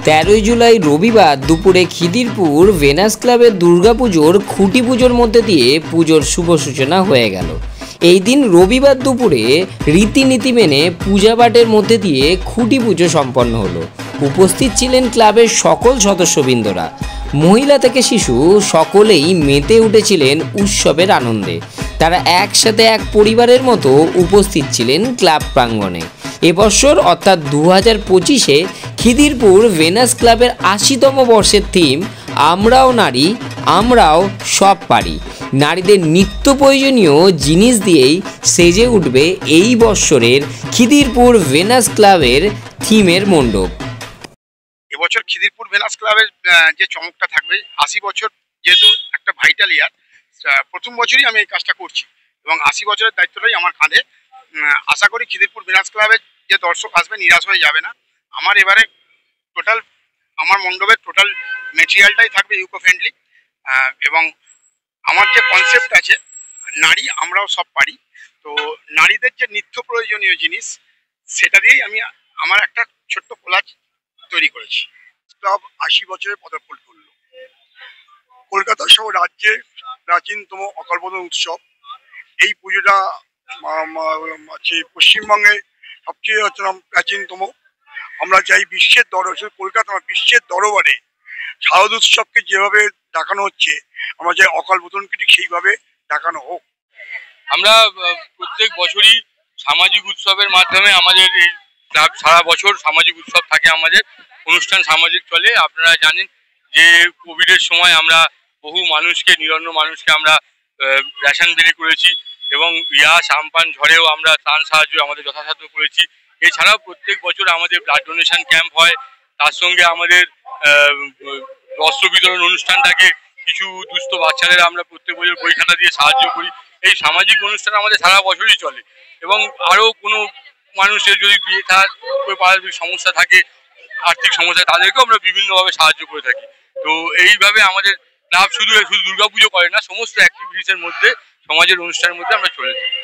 13 জুলাই রবিবার দুপুরে খিদিরপুর ভেনাস ক্লাবের দুর্গাপুজোর খুঁটি পুজোর মধ্যে দিয়ে পুজোর শুভ সূচনা হয়ে গেল। এই দিন রবিবার দুপুরে রীতিনীতি মেনে পূজা পাঠের মধ্যে দিয়ে খুঁটি পুজো সম্পন্ন হলো। উপস্থিত ছিলেন ক্লাবের সকল সদস্যবৃন্দরা, মহিলা থেকে শিশু সকলেই মেতে উঠেছিলেন উৎসবের আনন্দে। তারা একসাথে এক পরিবারের মতো উপস্থিত ছিলেন ক্লাব প্রাঙ্গণে। এবছর অর্থাৎ 2025-এ খিদিরপুর ভেনাস ক্লাবের 80তম বর্ষের থিম আমরাও নারী, আমরাও সব পারি। নারীদের নিত্য প্রয়োজনীয় জিনিস দিয়েই সেজে উঠবে এই বৎসরের খিদিরপুর ভেনাস ক্লাবের থিমের মণ্ডপ। এবছর খিদিরপুর ভেনাস ক্লাবের যে চমকটা থাকবে, 80 বছর যেহেতু একটা ভাইটাল ইয়ার, প্রথম বছরই আমি এই কাজটা করছি এবং 80 বছরের দায়িত্বটাই আমার কাঁধে। আশা করি খিদিরপুর ভেনাস ক্লাবের যে দর্শক আসবে নিরাশ হয়ে যাবে না। আমার এবারে আমার মণ্ডপের টোটাল মেটেরিয়ালটাই থাকবে ইউকো ফ্রেন্ডলি এবং আমার যে কনসেপ্ট আছে নারী আমরাও সব পারি, তো নারীদের যে নিত্য প্রয়োজনীয় জিনিস সেটা দিয়েই আমি আমার একটা ছোট্ট কোলাজ তৈরি করেছি। ক্লাব 80 বছরে পদার্পণ করলো। কলকাতা সহ রাজ্যের প্রাচীনতম অকালবোধন উৎসব। এই পুজোটা পশ্চিমবঙ্গে সবচেয়ে প্রাচীনতম। আমরা চাই বিশ্বের কলকাতা বিশ্বের দরবারে শারদ উৎসবকে যেভাবে দেখানো হচ্ছে, আমরা চাই অকালবোধনকে ঠিক সেইভাবে দেখানো হোক। আমরা প্রত্যেক বছরই সামাজিক উৎসবের মাধ্যমে আমাদের এই ক্লাব সারা বছর সামাজিক উৎসব থাকে, আমাদের অনুষ্ঠান সামাজিক চলে। আপনারা জানেন যে কোভিডের সময় আমরা বহু মানুষকে, নিরন্ন মানুষকে আমরা রেশন বিলি করেছি এবং আমপান ঝড়েও আমরা ত্রাণ সাহায্য আমাদের যথাসাধ্য করেছি। এছাড়াও প্রত্যেক বছর আমাদের ব্লাড ডোনেশন ক্যাম্প হয়, তার সঙ্গে আমাদের বস্ত্র বিতরণ অনুষ্ঠান থাকে। কিছু দুস্থ বাচ্চাদের আমরা প্রত্যেক বছর বই খাতা দিয়ে সাহায্য করি। এই সামাজিক অনুষ্ঠান আমাদের সারা বছরই চলে এবং আরও কোনো মানুষের যদি বিয়ে থাকার পারিবারিক সমস্যা থাকে, আর্থিক সমস্যা, তাদেরকেও আমরা বিভিন্নভাবে সাহায্য করে থাকি। তো এইভাবে আমাদের ক্লাব শুধু দুর্গাপুজো করে না, সমস্ত অ্যাক্টিভিটিসের মধ্যে, সমাজের অনুষ্ঠানের মধ্যে আমরা চলে থাকি।